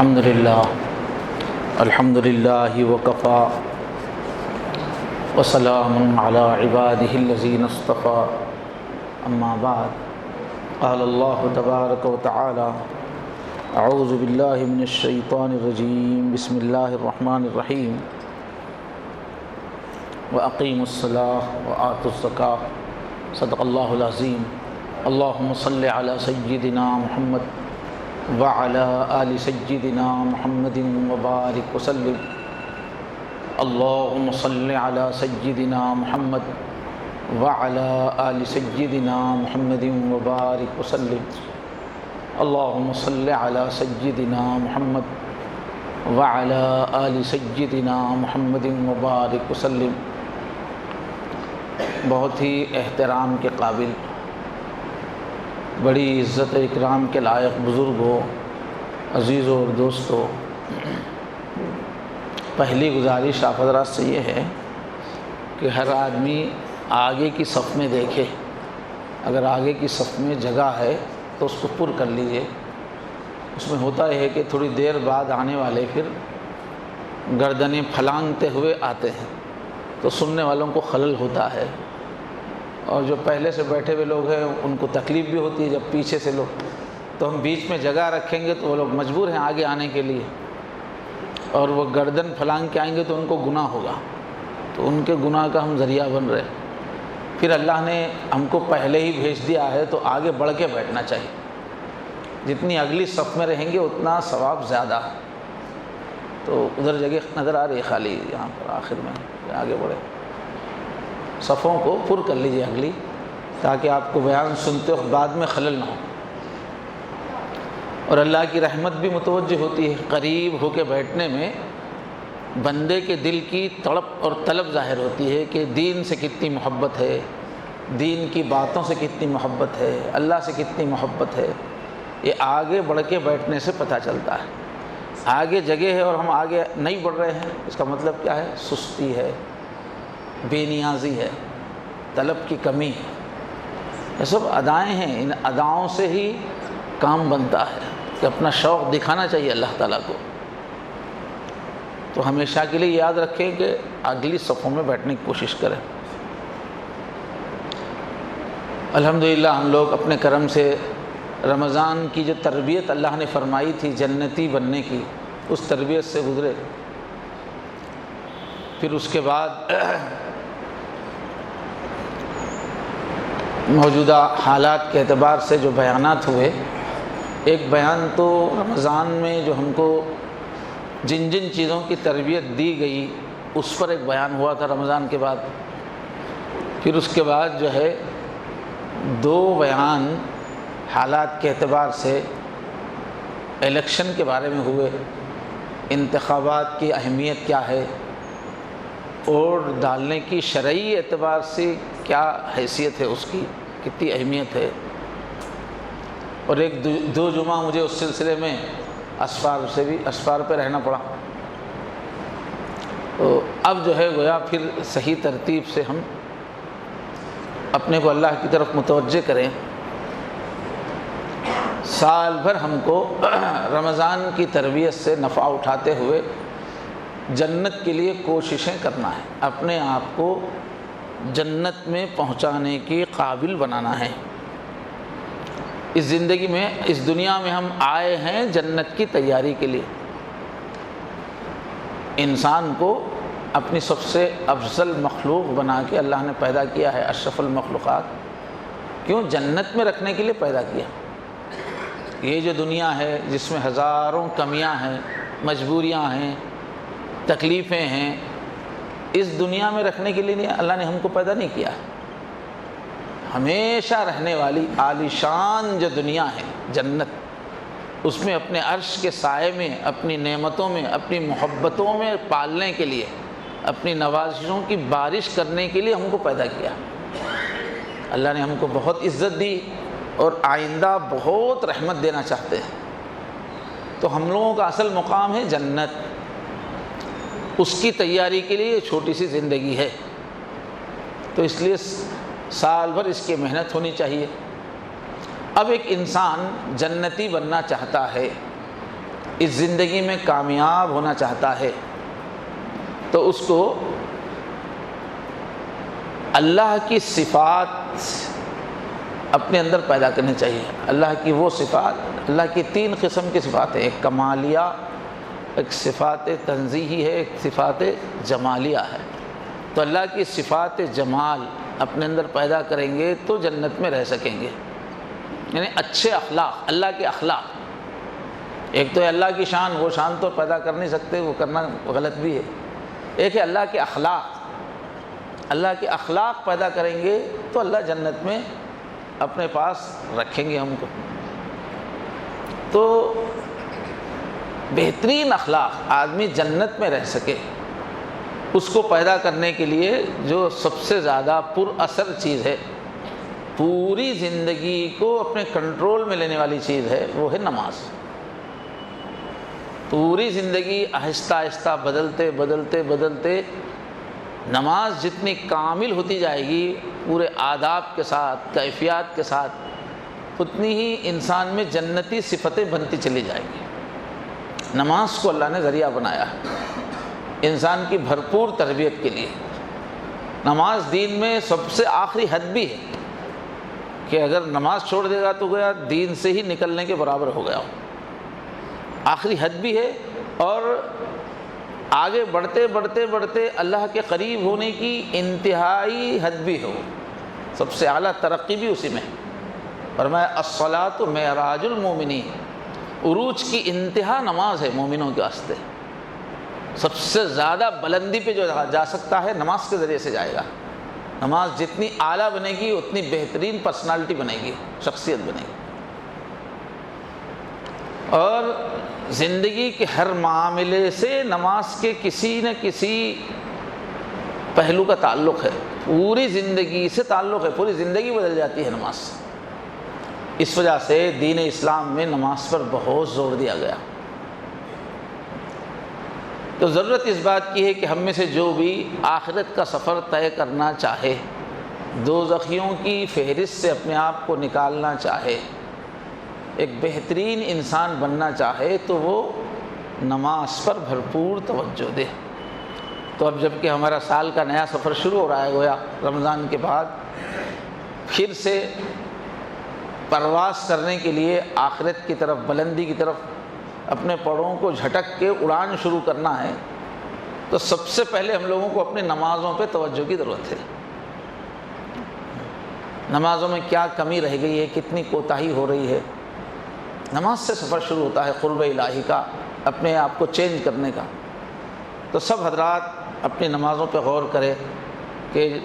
الحمد للہ وکفا وسلام علی عبادہ الذین اصطفیٰ اما بعد قال اللہ تبارک و تعالی اعوذ باللہ من الشیطان الرجیم بسم اللہ الرحمن الرحیم واقیموا الصلاۃ وآتوا الزکاۃ صدق اللہ العظیم اللہم صل علی سیدنا محمد وعلى آل سيدنا محمد وبارك وسلم اللهم صل على سيدنا محمد وعلى آل سيدنا محمد وبارك وسلم اللهم صل على سيدنا محمد وعلى آل سيدنا محمد وبارك وسلم۔ بہت ہی احترام کے قابل، بڑی عزت و اکرام کے لائق بزرگوں، عزیزوں اور دوستوں، پہلی گزارش آپ حضرات سے یہ ہے کہ ہر آدمی آگے کی صف میں دیکھے، اگر آگے کی صف میں جگہ ہے تو اس کو پر کر لیجئے۔ اس میں ہوتا ہے کہ تھوڑی دیر بعد آنے والے پھر گردنیں پھلانگتے ہوئے آتے ہیں تو سننے والوں کو خلل ہوتا ہے، اور جو پہلے سے بیٹھے ہوئے لوگ ہیں ان کو تکلیف بھی ہوتی ہے جب پیچھے سے لوگ، تو ہم بیچ میں جگہ رکھیں گے تو وہ لوگ مجبور ہیں آگے آنے کے لیے، اور وہ گردن پھلانگ کے آئیں گے تو ان کو گناہ ہوگا، تو ان کے گناہ کا ہم ذریعہ بن رہے ہیں۔ پھر اللہ نے ہم کو پہلے ہی بھیج دیا ہے تو آگے بڑھ کے بیٹھنا چاہیے، جتنی اگلی صف میں رہیں گے اتنا ثواب زیادہ۔ تو ادھر جگہ نظر آ رہی ہے خالی، یہاں پر آخر میں آگے بڑھے، صفوں کو پر کر لیجیے اگلی، تاکہ آپ کو بیان سنتے وقت بعد میں خلل نہ ہو۔ اور اللہ کی رحمت بھی متوجہ ہوتی ہے، قریب ہو کے بیٹھنے میں بندے کے دل کی تڑپ اور طلب ظاہر ہوتی ہے کہ دین سے کتنی محبت ہے، دین کی باتوں سے کتنی محبت ہے، اللہ سے کتنی محبت ہے۔ یہ آگے بڑھ کے بیٹھنے سے پتہ چلتا ہے۔ آگے جگہ ہے اور ہم آگے نہیں بڑھ رہے ہیں، اس کا مطلب کیا ہے؟ سستی ہے، بے نیازی ہے، طلب کی کمی ہے۔ یہ سب ادائیں ہیں، ان اداؤں سے ہی کام بنتا ہے کہ اپنا شوق دکھانا چاہیے اللہ تعالیٰ کو۔ تو ہمیشہ کے لیے یاد رکھیں کہ اگلی صفوں میں بیٹھنے کی کوشش کریں۔ الحمدللہ ہم لوگ اپنے کرم سے رمضان کی جو تربیت اللہ نے فرمائی تھی جنتی بننے کی، اس تربیت سے گزرے۔ پھر اس کے بعد موجودہ حالات کے اعتبار سے جو بیانات ہوئے، ایک بیان تو رمضان میں جو ہم کو جن جن چیزوں کی تربیت دی گئی اس پر ایک بیان ہوا تھا رمضان کے بعد۔ پھر اس کے بعد جو ہے دو بیان حالات کے اعتبار سے الیکشن کے بارے میں ہوئے، انتخابات کی اہمیت کیا ہے، اور ڈالنے کی شرعی اعتبار سے کیا حیثیت ہے، اس کی کتنی اہمیت ہے۔ اور ایک دو جمعہ مجھے اس سلسلے میں اسفار پہ رہنا پڑا، تو اب جو ہے گویا پھر صحیح ترتیب سے ہم اپنے کو اللہ کی طرف متوجہ کریں۔ سال بھر ہم کو رمضان کی تربیت سے نفع اٹھاتے ہوئے جنت کے لیے کوششیں کرنا ہے، اپنے آپ کو جنت میں پہنچانے کے قابل بنانا ہے۔ اس زندگی میں، اس دنیا میں ہم آئے ہیں جنت کی تیاری کے لیے۔ انسان کو اپنی سب سے افضل مخلوق بنا کے اللہ نے پیدا کیا ہے، اشرف المخلوقات۔ کیوں؟ جنت میں رکھنے کے لیے پیدا کیا۔ یہ جو دنیا ہے جس میں ہزاروں کمیاں ہیں، مجبوریاں ہیں، تکلیفیں ہیں، اس دنیا میں رکھنے کے لیے اللہ نے ہم کو پیدا نہیں کیا۔ ہمیشہ رہنے والی عالی شان جو دنیا ہے جنت، اس میں اپنے عرش کے سائے میں، اپنی نعمتوں میں، اپنی محبتوں میں پالنے کے لیے، اپنی نوازشوں کی بارش کرنے کے لیے ہم کو پیدا کیا۔ اللہ نے ہم کو بہت عزت دی اور آئندہ بہت رحمت دینا چاہتے ہیں۔ تو ہم لوگوں کا اصل مقام ہے جنت، اس کی تیاری کے لیے چھوٹی سی زندگی ہے، تو اس لیے سال بھر اس کی محنت ہونی چاہیے۔ اب ایک انسان جنتی بننا چاہتا ہے، اس زندگی میں کامیاب ہونا چاہتا ہے تو اس کو اللہ کی صفات اپنے اندر پیدا کرنی چاہیے۔ اللہ کی وہ صفات، اللہ کی 3 قسم کی صفات ہیں، ایک کمالیہ، ایک صفات تنزیہی ہے، ایک صفات جمالیہ ہے۔ تو اللہ کی صفات جمال اپنے اندر پیدا کریں گے تو جنت میں رہ سکیں گے، یعنی اچھے اخلاق، اللہ کے اخلاق۔ ایک تو ہے اللہ کی شان، وہ شان تو پیدا کر نہیں سکتے، وہ کرنا غلط بھی ہے۔ ایک ہے اللہ کے اخلاق، اللہ کے اخلاق پیدا کریں گے تو اللہ جنت میں اپنے پاس رکھیں گے ہم کو۔ تو بہترین اخلاق آدمی جنت میں رہ سکے، اس کو پیدا کرنے کے لیے جو سب سے زیادہ پر اثر چیز ہے، پوری زندگی کو اپنے کنٹرول میں لینے والی چیز ہے، وہ ہے نماز۔ پوری زندگی آہستہ آہستہ بدلتے بدلتے بدلتے نماز جتنی کامل ہوتی جائے گی، پورے آداب کے ساتھ، کیفیات کے ساتھ، اتنی ہی انسان میں جنتی صفتیں بنتی چلی جائیں گی۔ نماز کو اللہ نے ذریعہ بنایا ہے انسان کی بھرپور تربیت کے لیے۔ نماز دین میں سب سے آخری حد بھی ہے کہ اگر نماز چھوڑ دے گا تو گویا دین سے ہی نکلنے کے برابر ہو گیا ہو، آخری حد بھی ہے۔ اور آگے بڑھتے بڑھتے بڑھتے اللہ کے قریب ہونے کی انتہائی حد بھی ہو، سب سے اعلیٰ ترقی بھی اسی میں ہے۔ فرمایا الصلاۃ معراج المومنین، عروج کی انتہا نماز ہے مومنوں کے واسطے۔ سب سے زیادہ بلندی پہ جو جا سکتا ہے نماز کے ذریعے سے جائے گا۔ نماز جتنی اعلیٰ بنے گی اتنی بہترین پرسنالٹی بنے گی، شخصیت بنے گی۔ اور زندگی کے ہر معاملے سے نماز کے کسی نہ کسی پہلو کا تعلق ہے، پوری زندگی سے تعلق ہے، پوری زندگی بدل جاتی ہے نماز سے۔ اس وجہ سے دین اسلام میں نماز پر بہت زور دیا گیا۔ تو ضرورت اس بات کی ہے کہ ہم میں سے جو بھی آخرت کا سفر طے کرنا چاہے، دوزخیوں کی فہرست سے اپنے آپ کو نکالنا چاہے، ایک بہترین انسان بننا چاہے تو وہ نماز پر بھرپور توجہ دے۔ تو اب جب کہ ہمارا سال کا نیا سفر شروع ہو رہا ہے، گویا رمضان کے بعد پھر سے پرواز کرنے کے لیے آخرت کی طرف، بلندی کی طرف اپنے پڑوں کو جھٹک کے اڑان شروع کرنا ہے، تو سب سے پہلے ہم لوگوں کو اپنی نمازوں پہ توجہ کی ضرورت ہے۔ نمازوں میں کیا کمی رہ گئی ہے، کتنی کوتاہی ہو رہی ہے۔ نماز سے سفر شروع ہوتا ہے قرب الہی کا، اپنے آپ کو چینج کرنے کا۔ تو سب حضرات اپنی نمازوں پہ غور کریں کہ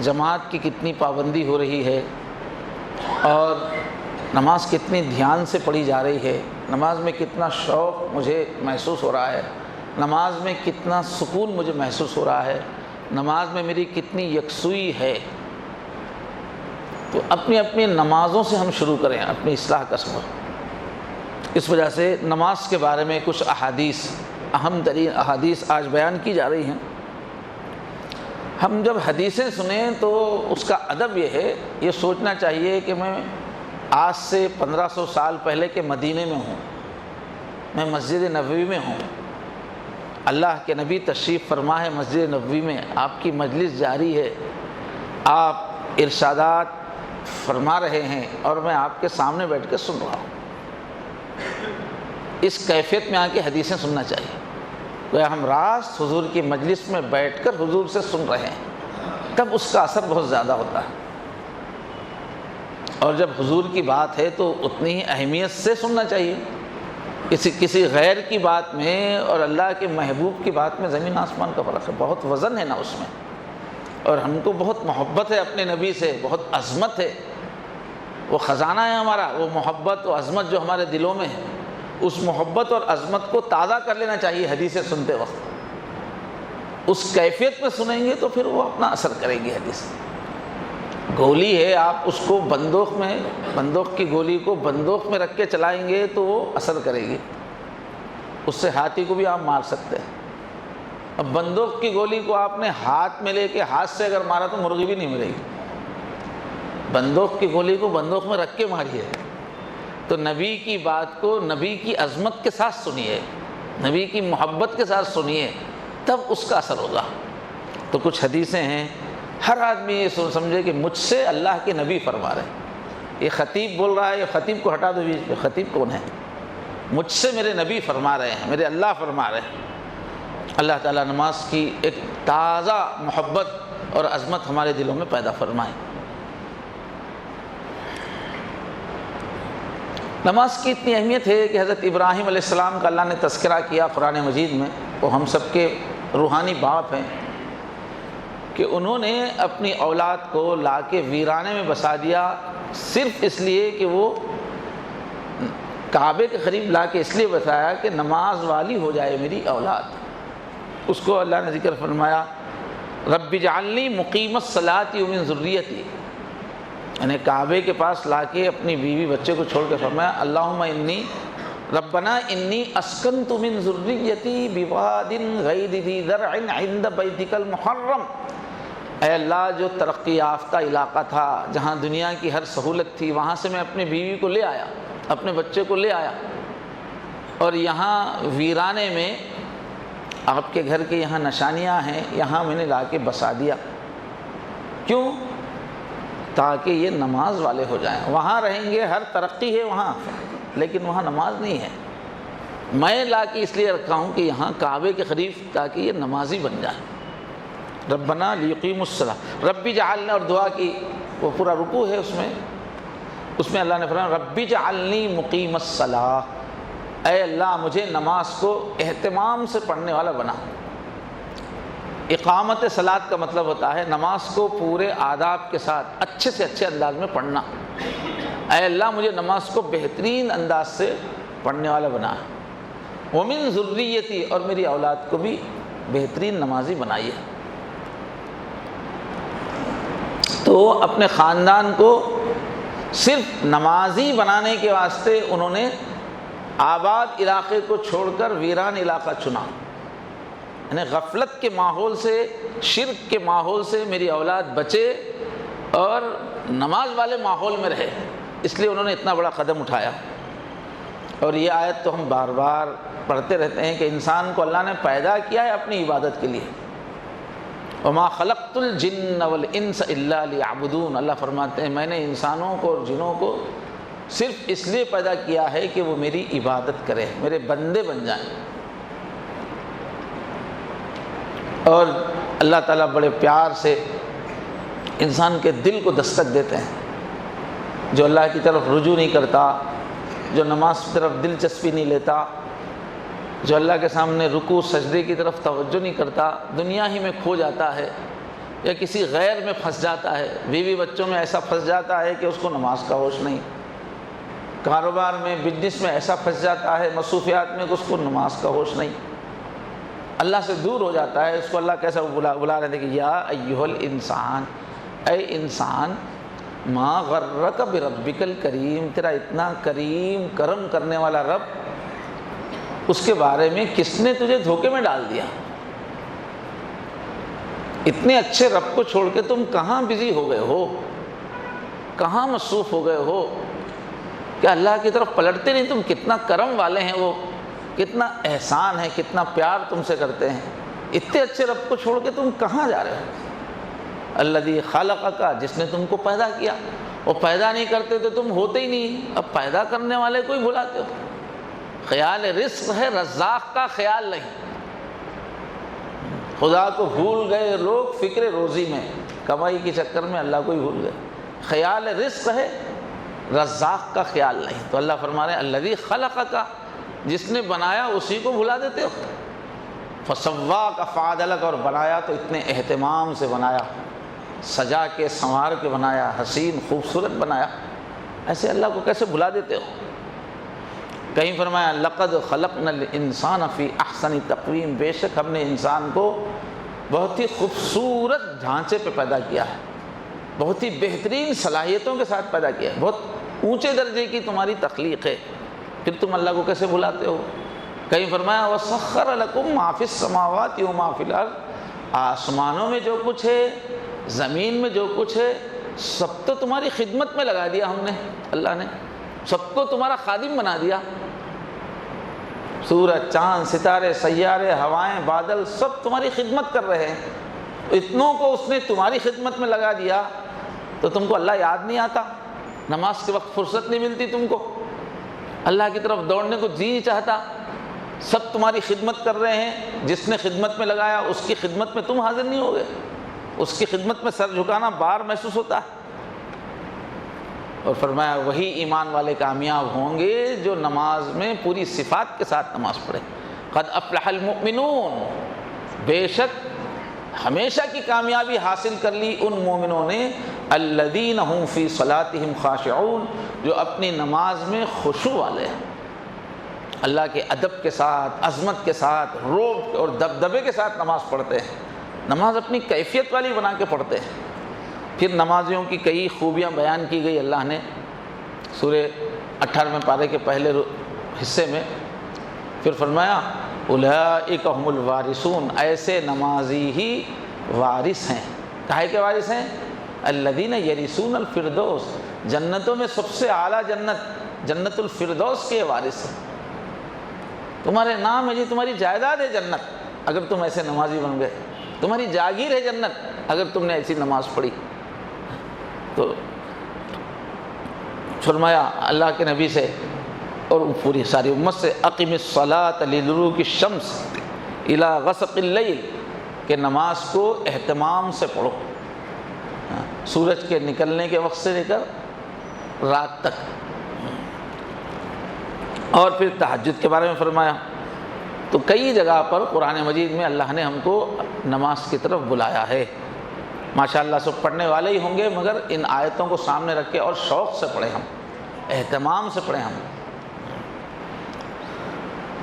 جماعت کی کتنی پابندی ہو رہی ہے، اور نماز کتنی دھیان سے پڑھی جا رہی ہے، نماز میں کتنا شوق مجھے محسوس ہو رہا ہے، نماز میں کتنا سکون مجھے محسوس ہو رہا ہے، نماز میں میری کتنی یکسوئی ہے۔ تو اپنی اپنی نمازوں سے ہم شروع کریں اپنی اصلاح کا سفر۔ اس وجہ سے نماز کے بارے میں کچھ احادیث، اہم ترین احادیث آج بیان کی جا رہی ہیں۔ ہم جب حدیثیں سنیں تو اس کا ادب یہ ہے، یہ سوچنا چاہیے کہ میں آج سے 1500 سال پہلے کے مدینے میں ہوں، میں مسجد نبوی میں ہوں، اللہ کے نبی تشریف فرما ہے مسجد نبوی میں، آپ کی مجلس جاری ہے، آپ ارشادات فرما رہے ہیں اور میں آپ کے سامنے بیٹھ کے سن رہا ہوں۔ اس کیفیت میں آ کے حدیثیں سننا چاہیے۔ گویا ہم راست حضور کی مجلس میں بیٹھ کر حضور سے سن رہے ہیں، تب اس کا اثر بہت زیادہ ہوتا ہے۔ اور جب حضور کی بات ہے تو اتنی ہی اہمیت سے سننا چاہیے۔ کسی غیر کی بات میں اور اللہ کے محبوب کی بات میں زمین آسمان کا فرق ہے، بہت وزن ہے نا اس میں، اور ہم کو بہت محبت ہے اپنے نبی سے، بہت عظمت ہے، وہ خزانہ ہے ہمارا، وہ محبت و عظمت جو ہمارے دلوں میں ہے، اس محبت اور عظمت کو تازہ کر لینا چاہیے حدیثیں سنتے وقت۔ اس کیفیت میں سنیں گے تو پھر وہ اپنا اثر کرے گی۔ حدیث گولی ہے، آپ اس کو بندوق کی گولی کو بندوق میں رکھ کے چلائیں گے تو وہ اثر کرے گی، اس سے ہاتھی کو بھی آپ مار سکتے ہیں۔ اب بندوق کی گولی کو آپ نے ہاتھ میں لے کے ہاتھ سے اگر مارا تو مرغی بھی نہیں مرے گی، بندوق کی گولی کو بندوق میں رکھ کے ماری ہے، تو نبی کی بات کو نبی کی عظمت کے ساتھ سنیے، نبی کی محبت کے ساتھ سنیے، تب اس کا اثر ہوگا۔ تو کچھ حدیثیں ہیں، ہر آدمی یہ سمجھے کہ مجھ سے اللہ کے نبی فرما رہے ہیں، یہ خطیب بول رہا ہے، یہ خطیب کو ہٹا دو بیچ میں، خطیب کون ہے؟ مجھ سے میرے نبی فرما رہے ہیں، میرے اللہ فرما رہے ہیں۔ اللہ تعالیٰ نماز کی ایک تازہ محبت اور عظمت ہمارے دلوں میں پیدا فرمائے۔ نماز کی اتنی اہمیت ہے کہ حضرت ابراہیم علیہ السلام کا اللہ نے تذکرہ کیا قرآن مجید میں، وہ ہم سب کے روحانی باپ ہیں، کہ انہوں نے اپنی اولاد کو لا کے ویرانے میں بسا دیا، صرف اس لیے کہ وہ کعبے کے قریب لا کے اس لیے بسایا کہ نماز والی ہو جائے میری اولاد۔ اس کو اللہ نے ذکر فرمایا، رب اجعلنی مقیم الصلاۃ ومن ذریتی، یعنی کعبے کے پاس لا کے اپنی بیوی بچے کو چھوڑ کے فرمایا، اللہم انی ربنا انی اسکنت من ذریتی بواد غیر ذی زرع عند بیتک المحرم، اے اللہ جو ترقی یافتہ علاقہ تھا جہاں دنیا کی ہر سہولت تھی، وہاں سے میں اپنی بیوی کو لے آیا، اپنے بچے کو لے آیا، اور یہاں ویرانے میں آپ کے گھر کے یہاں نشانیاں ہیں، یہاں میں نے لا کے بسا دیا۔ کیوں؟ تاکہ یہ نماز والے ہو جائیں۔ وہاں رہیں گے، ہر ترقی ہے وہاں، لیکن وہاں نماز نہیں ہے۔ میں لا کے اس لیے رکھا ہوں کہ یہاں کعبے کے قریب، تاکہ یہ نمازی بن جائیں۔ ربنا لیقیموا الصلاۃ، ربی جعلنا، اور دعا کی وہ پورا رکوع ہے اس میں اللہ نے فرمایا ربی جعلنی مقیم الصلاۃ، اے اللہ مجھے نماز کو اہتمام سے پڑھنے والا بنا۔ اقامت صلاۃ کا مطلب ہوتا ہے نماز کو پورے آداب کے ساتھ اچھے سے اچھے انداز میں پڑھنا۔ اے اللہ مجھے نماز کو بہترین انداز سے پڑھنے والا بنا، ومن ذریتی، اور میری اولاد کو بھی بہترین نمازی بنائیے۔ تو اپنے خاندان کو صرف نمازی بنانے کے واسطے انہوں نے آباد علاقے کو چھوڑ کر ویران علاقہ چنا، یعنی غفلت کے ماحول سے، شرک کے ماحول سے میری اولاد بچے اور نماز والے ماحول میں رہے، اس لیے انہوں نے اتنا بڑا قدم اٹھایا۔ اور یہ آیت تو ہم بار بار پڑھتے رہتے ہیں کہ انسان کو اللہ نے پیدا کیا ہے اپنی عبادت کے لیے، وما خلقت الجن والانس الا لیعبدون، اللہ فرماتے ہیں میں نے انسانوں کو اور جنوں کو صرف اس لیے پیدا کیا ہے کہ وہ میری عبادت کرے، میرے بندے بن جائیں۔ اور اللہ تعالیٰ بڑے پیار سے انسان کے دل کو دستک دیتے ہیں، جو اللہ کی طرف رجوع نہیں کرتا، جو نماز کی طرف دلچسپی نہیں لیتا، جو اللہ کے سامنے رکوع سجدے کی طرف توجہ نہیں کرتا، دنیا ہی میں کھو جاتا ہے یا کسی غیر میں پھنس جاتا ہے، بیوی بچوں میں ایسا پھنس جاتا ہے کہ اس کو نماز کا ہوش نہیں، کاروبار میں بزنس میں ایسا پھنس جاتا ہے، مصروفیات میں کہ اس کو نماز کا ہوش نہیں، اللہ سے دور ہو جاتا ہے۔ اس کو اللہ کیسا بلا رہے تھے کہ یا ایھا الانسان، اے انسان، ما غرک بربک الکریم، تیرا اتنا کریم کرم کرنے والا رب، اس کے بارے میں کس نے تجھے دھوکے میں ڈال دیا؟ اتنے اچھے رب کو چھوڑ کے تم کہاں بزی ہو گئے ہو، کہاں مصروف ہو گئے ہو کہ اللہ کی طرف پلٹتے نہیں؟ تم کتنا کرم والے ہیں، وہ کتنا احسان ہے، کتنا پیار تم سے کرتے ہیں، اتنے اچھے رب کو چھوڑ کے تم کہاں جا رہے ہو؟ الذی خلقک، جس نے تم کو پیدا کیا، وہ پیدا نہیں کرتے تو تم ہوتے ہی نہیں، اب پیدا کرنے والے کو ہی بھلاتے ہو۔ خیال رزق ہے، رزاق کا خیال نہیں۔ خدا کو بھول گئے لوگ فکر روزی میں، کمائی کے چکر میں اللہ کو ہی بھول گئے۔ خیال رزق ہے، رزاق کا خیال نہیں۔ تو اللہ فرما رہے ہیں الذی خلقک، جس نے بنایا اسی کو بھلا دیتے ہو۔ فسواک فعدلک، اور بنایا تو اتنے اہتمام سے بنایا، سجا کے سنوار کے بنایا، حسین خوبصورت بنایا، ایسے اللہ کو کیسے بھلا دیتے ہو؟ کہیں فرمایا لقد خلقنا الانسان فی احسن تقویم، بے شک ہم نے انسان کو بہت ہی خوبصورت ڈھانچے پہ پیدا کیا ہے، بہت ہی بہترین صلاحیتوں کے ساتھ پیدا کیا ہے، بہت اونچے درجے کی تمہاری تخلیق ہے، پھر تم اللہ کو کیسے بھلاتے ہو؟ کہیں فرمایا وَسَخَّرَ لَكُم مَّا فِي السَّمَاوَاتِ وَمَا فِي الْأَرْضِ، آسمانوں میں جو کچھ ہے، زمین میں جو کچھ ہے، سب تو تمہاری خدمت میں لگا دیا ہم نے، اللہ نے۔ سب کو تمہارا خادم بنا دیا، سورج، چاند، ستارے، سیارے، ہوائیں، بادل سب تمہاری خدمت کر رہے ہیں، اتنوں کو اس نے تمہاری خدمت میں لگا دیا، تو تم کو اللہ یاد نہیں آتا؟ نماز کے وقت فرصت نہیں ملتی تم کو؟ اللہ کی طرف دوڑنے کو جی نہیں چاہتا؟ سب تمہاری خدمت کر رہے ہیں، جس نے خدمت میں لگایا اس کی خدمت میں تم حاضر نہیں ہوگے؟ اس کی خدمت میں سر جھکانا بار محسوس ہوتا ہے۔ اور فرمایا وہی ایمان والے کامیاب ہوں گے جو نماز میں پوری صفات کے ساتھ نماز پڑھے۔ قد افلح المؤمنون، بے شک ہمیشہ کی کامیابی حاصل کر لی ان مومنوں نے، الذین هم فی صلاتہم خاشعون، جو اپنی نماز میں خشوع والے ہیں، اللہ کے ادب کے ساتھ، عظمت کے ساتھ، رعب اور دبدبے کے ساتھ نماز پڑھتے ہیں، نماز اپنی کیفیت والی بنا کے پڑھتے ہیں۔ پھر نمازیوں کی کئی خوبیاں بیان کی گئی اللہ نے سورہ 18ویں پارے کے پہلے حصے میں۔ پھر فرمایا اولئک هم الوارثون، ایسے نمازی ہی وارث ہیں۔ کاہے کے وارث ہیں؟ الذین یرثون الفردوس، جنتوں میں سب سے اعلیٰ جنت، جنت الفردوس کے وارث ہیں۔ تمہارے نام ہے جی، تمہاری جائیداد ہے جنت اگر تم ایسے نمازی بن گئے، تمہاری جاگیر ہے جنت اگر تم نے ایسی نماز پڑھی۔ تو فرمایا اللہ کے نبی سے اور پوری ساری امت سے، اقم الصلاۃ لدلوک الشمس الی غسق اللیل، کہ نماز کو اہتمام سے پڑھو، سورج کے نکلنے کے وقت سے لے کر رات تک۔ اور پھر تہجد کے بارے میں فرمایا۔ تو کئی جگہ پر قرآن مجید میں اللہ نے ہم کو نماز کی طرف بلایا ہے۔ ماشاءاللہ سب پڑھنے والے ہی ہوں گے، مگر ان آیتوں کو سامنے رکھ کے اور شوق سے پڑھیں، ہم اہتمام سے پڑھیں ہم۔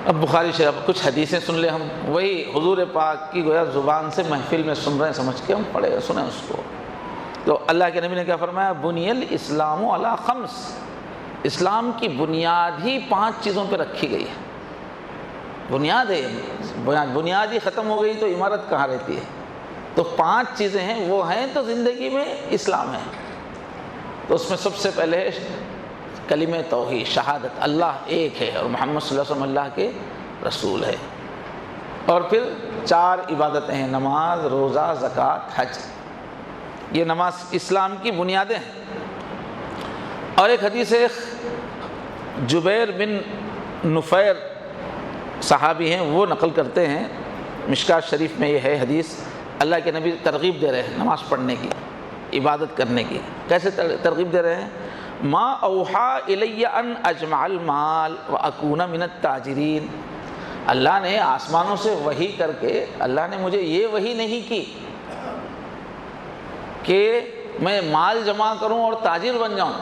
اب بخاری شریف کچھ حدیثیں سن لیں ہم، وہی حضور پاک کی گویا زبان سے محفل میں سن رہے ہیں، سمجھ کے ہم پڑھیں سنیں اس کو۔ تو اللہ کے نبی نے کیا فرمایا؟ بنی الاسلام علی خمس، اسلام کی بنیاد ہی 5 چیزوں پہ رکھی گئی ہے۔ بنیاد ہے، بنیاد ہی ختم ہو گئی تو عمارت کہاں رہتی ہے؟ تو 5 چیزیں ہیں، وہ ہیں تو زندگی میں اسلام ہے۔ تو اس میں سب سے پہلے کلمہ توحید، شہادت اللہ ایک ہے اور محمد صلی اللہ علیہ وسلم اللہ کے رسول ہے۔ اور پھر 4 عبادتیں ہیں، نماز، روزہ، زکوٰۃ، حج۔ یہ نماز اسلام کی بنیادیں ہیں۔ اور ایک حدیث ہے، جبیر بن نفیر صحابی ہیں، وہ نقل کرتے ہیں، مشکات شریف میں یہ ہے حدیث، اللہ کے نبی ترغیب دے رہے ہیں نماز پڑھنے کی، عبادت کرنے کی۔ کیسے ترغیب دے رہے ہیں؟ ما اوحى الی ان اجمع المال واکون من التاجرین، اللہ نے آسمانوں سے وحی کر کے، اللہ نے مجھے یہ وحی نہیں کی کہ میں مال جمع کروں اور تاجر بن جاؤں۔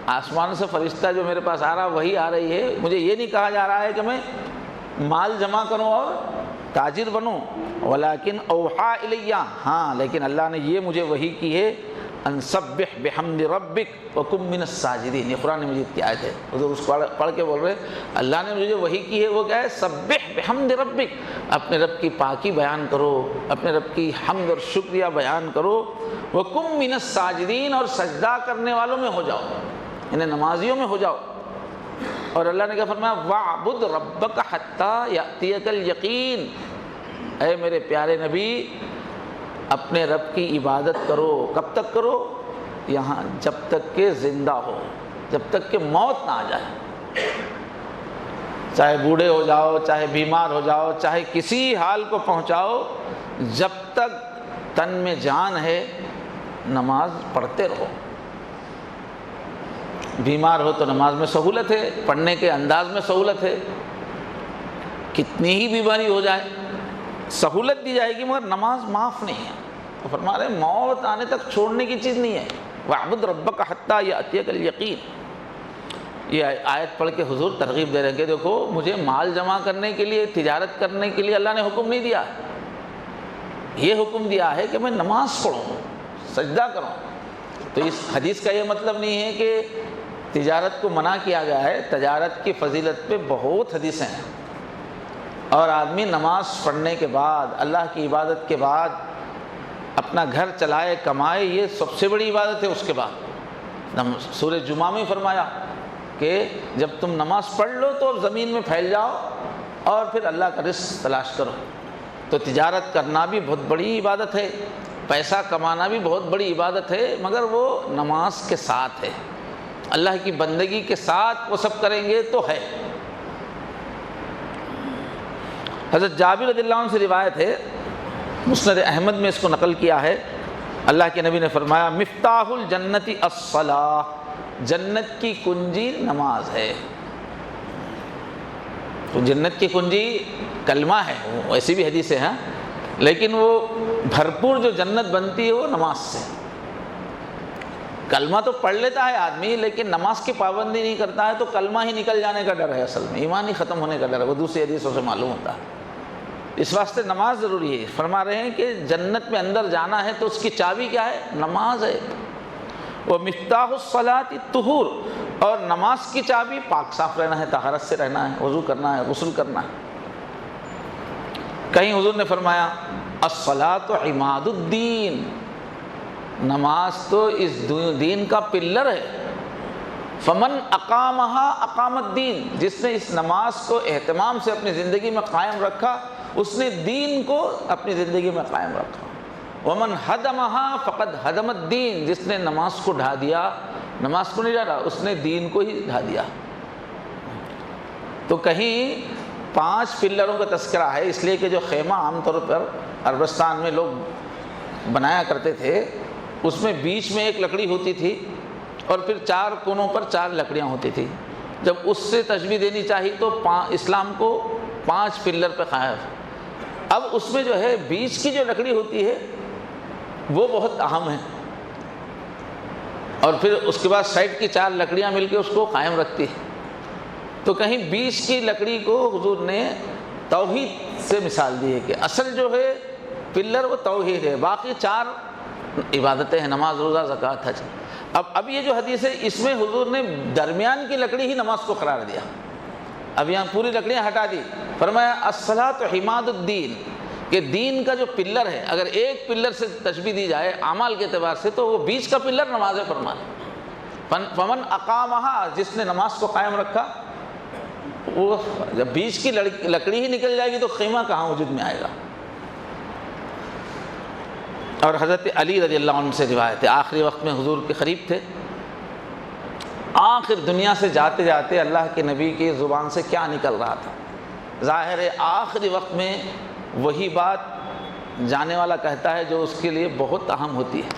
آسمان سے فرشتہ جو میرے پاس آ رہا، وہی آ رہی ہے، مجھے یہ نہیں کہا جا رہا ہے کہ میں مال جمع کروں اور تاجر بنوں، ولیکن اوحا الیہ، ہاں لیکن اللہ نے یہ مجھے وحی کی ہے، ان سبح بحمد ربک وکن من الساجدین۔ یہ قرآن مجید کی آیت ہے، حضور اس کو پڑھ کے بول رہے ہیں اللہ نے مجھے وحی کی ہے، وہ کیا ہے؟ سبح بحمد ربک، اپنے رب کی پاکی بیان کرو، اپنے رب کی حمد اور شکریہ بیان کرو، وکن من الساجدین، اور سجدہ کرنے والوں میں ہو جاؤ، انہیں نمازیوں میں ہو جاؤ۔ اور اللہ نے کیا فرمایا؟ وَاعْبُدْ رَبَّكَ حَتَّى يَأْتِيَكَ الْيَقِينُ، اے میرے پیارے نبی اپنے رب کی عبادت کرو۔ کب تک کرو؟ یہاں جب تک کہ زندہ ہو، جب تک کہ موت نہ آ جائے، چاہے بوڑھے ہو جاؤ، چاہے بیمار ہو جاؤ، چاہے کسی حال کو پہنچاؤ، جب تک تن میں جان ہے نماز پڑھتے رہو۔ بیمار ہو تو نماز میں سہولت ہے، پڑھنے کے انداز میں سہولت ہے، کتنی ہی بیماری ہو جائے سہولت دی جائے گی، مگر نماز معاف نہیں ہے۔ تو فرما رہے موت آنے تک چھوڑنے کی چیز نہیں ہے۔ وَاعْبُدْ رَبَّكَ حَتَّى يَأْتِيَكَ الْيَقِينُ، یہ آیت پڑھ کے حضور ترغیب دے رہے ہیں کہ دیکھو مجھے مال جمع کرنے کے لیے، تجارت کرنے کے لیے اللہ نے حکم نہیں دیا، یہ حکم دیا ہے کہ میں نماز پڑھوں، سجدہ کروں۔ تو اس حدیث کا یہ مطلب نہیں ہے کہ تجارت کو منع کیا گیا ہے، تجارت کی فضیلت پہ بہت حدیثیں ہیں، اور آدمی نماز پڑھنے کے بعد، اللہ کی عبادت کے بعد اپنا گھر چلائے، کمائے، یہ سب سے بڑی عبادت ہے۔ اس کے بعد سورہ جمعہ میں فرمایا کہ جب تم نماز پڑھ لو تو اب زمین میں پھیل جاؤ اور پھر اللہ کا رزق تلاش کرو۔ تو تجارت کرنا بھی بہت بڑی عبادت ہے، پیسہ کمانا بھی بہت بڑی عبادت ہے، مگر وہ نماز کے ساتھ ہے، اللہ کی بندگی کے ساتھ وہ سب کریں گے تو ہے۔ حضرت جابر رضی اللہ عنہ سے روایت ہے، مسند احمد میں اس کو نقل کیا ہے، اللہ کے نبی نے فرمایا مفتاح الجنت الصلاۃ، جنت کی کنجی نماز ہے۔ تو جنت کی کنجی کلمہ ہے، ایسی بھی حدیث ہے ہاں، لیکن وہ بھرپور جو جنت بنتی ہے وہ نماز سے۔ کلمہ تو پڑھ لیتا ہے آدمی لیکن نماز کی پابندی نہیں کرتا ہے تو کلمہ ہی نکل جانے کا ڈر ہے، اصل میں ایمان ہی ختم ہونے کا ڈر ہے، وہ دوسری حدیثوں سے معلوم ہوتا ہے۔ اس واسطے نماز ضروری ہے۔ فرما رہے ہیں کہ جنت میں اندر جانا ہے تو اس کی چابی کیا ہے؟ نماز ہے۔ وہ مفتاح الصلاۃ الطہور، اور نماز کی چابی پاک صاف رہنا ہے، طہارت سے رہنا ہے، وضو کرنا ہے، غسل کرنا ہے۔ کہیں حضور نے فرمایا الصلاۃ عماد الدین، نماز تو اس دین کا پلر ہے۔ فمن اقامہا اقام الدین، جس نے اس نماز کو اہتمام سے اپنی زندگی میں قائم رکھا اس نے دین کو اپنی زندگی میں قائم رکھا۔ ومن ہدمہا فقد ہدم الدین، جس نے نماز کو ڈھا دیا، نماز کو نہیں ڈھا، اس نے دین کو ہی ڈھا دیا۔ تو کہیں 5 پلروں کا تذکرہ ہے، اس لیے کہ جو خیمہ عام طور پر عربستان میں لوگ بنایا کرتے تھے اس میں بیچ میں ایک لکڑی ہوتی تھی اور پھر 4 کونوں پر 4 لکڑیاں ہوتی تھی۔ جب اس سے تشبیہ دینی چاہیے تو اسلام کو 5 پلر پہ قائم۔ اب اس میں جو ہے بیچ کی جو لکڑی ہوتی ہے وہ بہت اہم ہے، اور پھر اس کے بعد سائڈ کی 4 لکڑیاں مل کے اس کو قائم رکھتی ہے۔ تو کہیں بیچ کی لکڑی کو حضور نے توحید سے مثال دی ہے کہ اصل جو ہے پلر وہ توحید ہے، باقی 4 عبادتیں ہیں، نماز، روزہ، زکوٰۃ، حج۔ اب یہ جو حدیث ہے اس میں حضور نے درمیان کی لکڑی ہی نماز کو قرار دیا، اب یہاں پوری لکڑیاں ہٹا دی، فرمایا الصلاۃ عماد الدین، کہ دین کا جو پلر ہے، اگر ایک پلر سے تشبیہ دی جائے اعمال کے اعتبار سے تو وہ بیچ کا پلر نماز ہے۔ فرمایا فمن اقامہا، جس نے نماز کو قائم رکھا، وہ جب بیچ کی لکڑی ہی نکل جائے گی تو خیمہ کہاں وجود میں آئے گا۔ اور حضرت علی رضی اللہ عنہ سے روایت ہے، آخری وقت میں حضور کے قریب تھے، آخر دنیا سے جاتے جاتے اللہ کے نبی کی زبان سے کیا نکل رہا تھا؟ ظاہر ہے آخری وقت میں وہی بات جانے والا کہتا ہے جو اس کے لیے بہت اہم ہوتی ہے،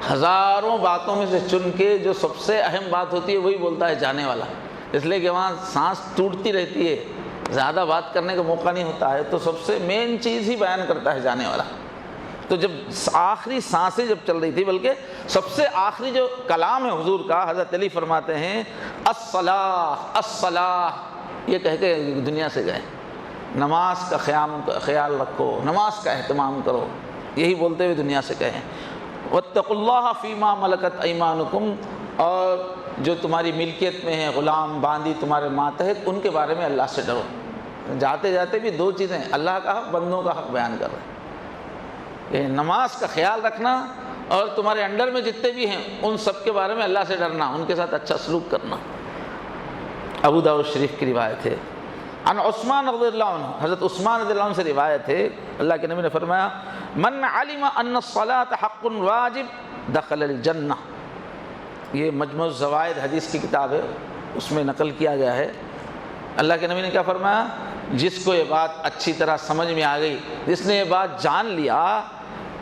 ہزاروں باتوں میں سے چن کے جو سب سے اہم بات ہوتی ہے وہی بولتا ہے جانے والا، اس لیے کہ وہاں سانس ٹوٹتی رہتی ہے، زیادہ بات کرنے کا موقع نہیں ہوتا ہے، تو سب سے مین چیز ہی بیان کرتا ہے جانے والا۔ تو جب آخری سانسیں جب چل رہی تھی، بلکہ سب سے آخری جو کلام ہے حضور کا، حضرت علی فرماتے ہیں الصلاۃ الصلاۃ، یہ کہہ کے دنیا سے گئے، نماز کا خیال رکھو، نماز کا اہتمام کرو، یہی بولتے ہوئے دنیا سے گئے۔ واتقوا اللہ فیما ملکت ایمانکم، اور جو تمہاری ملکیت میں ہیں، غلام باندی تمہارے ماتحت، ان کے بارے میں اللہ سے ڈرو۔ جاتے جاتے بھی 2 چیزیں، اللہ کا حق، بندوں کا حق بیان کر رہے ہیں، کہ نماز کا خیال رکھنا اور تمہارے انڈر میں جتنے بھی ہیں ان سب کے بارے میں اللہ سے ڈرنا، ان کے ساتھ اچھا سلوک کرنا۔ ابو داؤد شریف کی روایت ہے، عن عثمان رضی اللہ عنہ، حضرت عثمان رضی اللہ عنہ سے روایت ہے، اللہ کے نبی نے فرمایا من علم ان الصلاۃ حق واجب دخل الجنہ، یہ مجموع الزوائد حدیث کی کتاب ہے، اس میں نقل کیا گیا ہے۔ اللہ کے نبی نے کیا فرمایا؟ جس کو یہ بات اچھی طرح سمجھ میں آ گئی، جس نے یہ بات جان لیا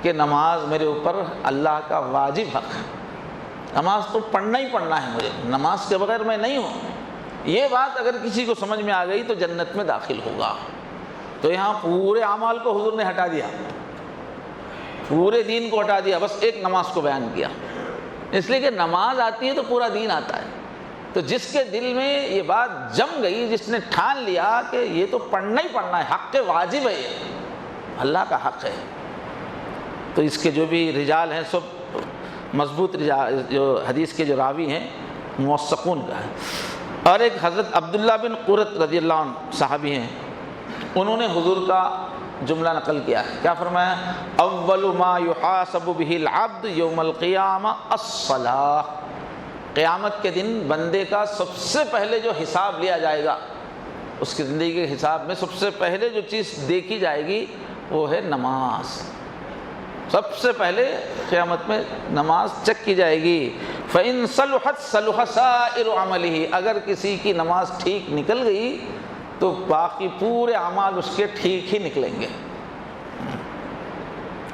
کہ نماز میرے اوپر اللہ کا واجب حق ہے، نماز تو پڑھنا ہی پڑھنا ہے مجھے، نماز کے بغیر میں نہیں ہوں، یہ بات اگر کسی کو سمجھ میں آ گئی تو جنت میں داخل ہوگا۔ تو یہاں پورے اعمال کو حضور نے ہٹا دیا، پورے دین کو ہٹا دیا، بس ایک نماز کو بیان کیا، اس لیے کہ نماز آتی ہے تو پورا دین آتا ہے۔ تو جس کے دل میں یہ بات جم گئی، جس نے ٹھان لیا کہ یہ تو پڑھنا ہی پڑھنا ہے، حق واجب ہے، یہ اللہ کا حق ہے، تو اس کے جو بھی رجال ہیں سب مضبوط رجال، جو حدیث کے جو راوی ہیں موثقون کا ہے۔ اور ایک حضرت عبداللہ بن قرۃ رضی اللہ عنہ صحابی ہیں، انہوں نے حضور کا جملہ نقل کیا ہے، کیا فرمایا؟ اول ما یحاسب به العبد یوم القیامہ الصلاۃ، قیامت کے دن بندے کا سب سے پہلے جو حساب لیا جائے گا، اس کی زندگی کے حساب میں سب سے پہلے جو چیز دیکھی جائے گی وہ ہے نماز۔ سب سے پہلے قیامت میں نماز چیک کی جائے گی۔ فَإِن صَلُحَتْ صَلُحَ سَائِرُ عَمَلِهِ، اگر کسی کی نماز ٹھیک نکل گئی تو باقی پورے اعمال اس کے ٹھیک ہی نکلیں گے۔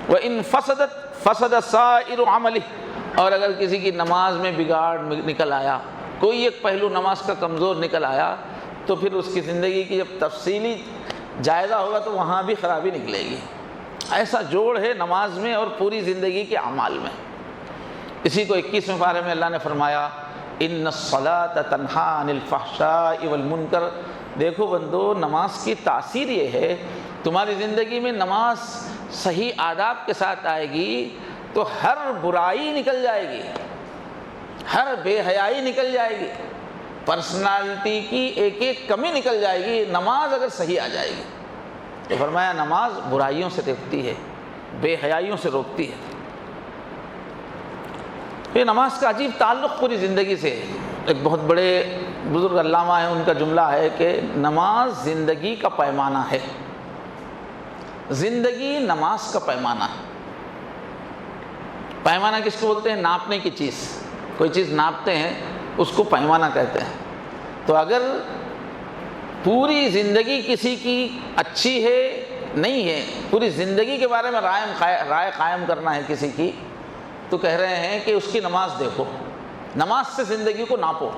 وَإِن فَسَدَتْ فَسَدَ سَائِرُ عَمَلِهِ، اور اگر کسی کی نماز میں بگاڑ نکل آیا، کوئی ایک پہلو نماز کا کمزور نکل آیا، تو پھر اس کی زندگی کی جب تفصیلی جائزہ ہوگا تو وہاں بھی خرابی نکلے گی۔ ایسا جوڑ ہے نماز میں اور پوری زندگی کے اعمال میں۔ اسی کو 21ویں پارے میں اللہ نے فرمایا ان الصلاۃ تنہی عن الفحشاء والمنکر، دیکھو بندو نماز کی تاثیر یہ ہے تمہاری زندگی میں نماز صحیح آداب کے ساتھ آئے گی تو ہر برائی نکل جائے گی، ہر بے حیائی نکل جائے گی، پرسنالٹی کی ایک ایک کمی نکل جائے گی نماز اگر صحیح آ جائے گی۔ تو فرمایا نماز برائیوں سے روکتی ہے، بے حیائیوں سے روکتی ہے۔ یہ نماز کا عجیب تعلق پوری زندگی سے ہے۔ ایک بہت بڑے بزرگ علامہ ہیں، ان کا جملہ ہے کہ نماز زندگی کا پیمانہ ہے، زندگی نماز کا پیمانہ ہے۔ پیمانہ کس کو بولتے ہیں؟ ناپنے کی چیز، کوئی چیز ناپتے ہیں اس کو پیمانہ کہتے ہیں۔ تو اگر پوری زندگی کسی کی اچھی ہے نہیں ہے، پوری زندگی کے بارے میں رائے قائم کرنا ہے کسی کی، تو کہہ رہے ہیں کہ اس کی نماز دیکھو، نماز سے زندگی کو ناپو۔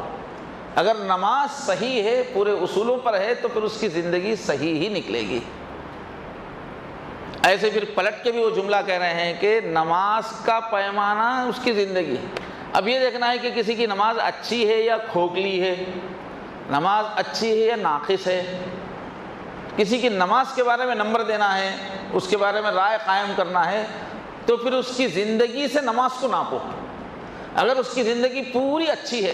اگر نماز صحیح ہے، پورے اصولوں پر ہے، تو پھر اس کی زندگی صحیح ہی نکلے گی۔ ایسے پھر پلٹ کے بھی وہ جملہ کہہ رہے ہیں کہ نماز کا پیمانہ اس کی زندگی۔ اب یہ دیکھنا ہے کہ کسی کی نماز اچھی ہے یا کھوکھلی ہے، نماز اچھی ہے یا ناقص ہے۔ کسی کی نماز کے بارے میں نمبر دینا ہے، اس کے بارے میں رائے قائم کرنا ہے، تو پھر اس کی زندگی سے نماز کو ناپو۔ اگر اس کی زندگی پوری اچھی ہے،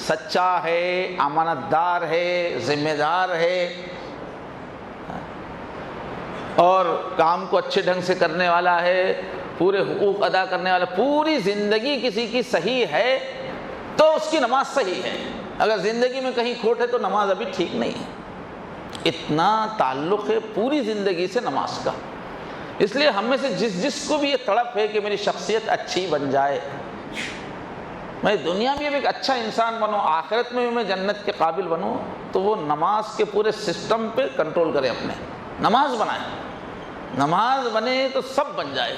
سچا ہے، امانت دار ہے، ذمہ دار ہے، اور کام کو اچھے ڈھنگ سے کرنے والا ہے، پورے حقوق ادا کرنے والا، پوری زندگی کسی کی صحیح ہے تو اس کی نماز صحیح ہے۔ اگر زندگی میں کہیں کھوٹ ہے تو نماز ابھی ٹھیک نہیں ہے۔ اتنا تعلق ہے پوری زندگی سے نماز کا۔ اس لیے ہم میں سے جس کو بھی یہ تڑپ ہے کہ میری شخصیت اچھی بن جائے، میں دنیا میں بھی ایک اچھا انسان بنوں، آخرت میں بھی میں جنت کے قابل بنوں، تو وہ نماز کے پورے سسٹم پہ کنٹرول کرے، اپنے نماز بنائے۔ نماز بنے تو سب بن جائے۔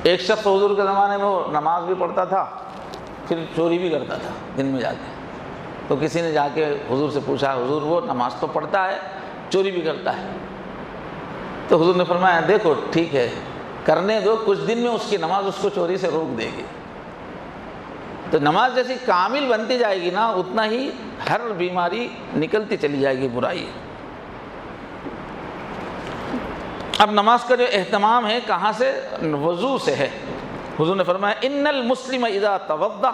ایک شخص حضور کے زمانے میں وہ نماز بھی پڑھتا تھا، پھر چوری بھی کرتا تھا دن میں جا کے۔ تو کسی نے جا کے حضور سے پوچھا، حضور وہ نماز تو پڑھتا ہے، چوری بھی کرتا ہے۔ تو حضور نے فرمایا دیکھو ٹھیک ہے، کرنے دو، کچھ دن میں اس کی نماز اس کو چوری سے روک دے گی۔ تو نماز جیسی کامل بنتی جائے گی نا، اتنا ہی ہر بیماری نکلتی چلی جائے گی، برائی۔ اب نماز کا جو اہتمام ہے کہاں سے؟ وضو سے ہے۔ حضور نے فرمایا ان المسلم اذا توضا،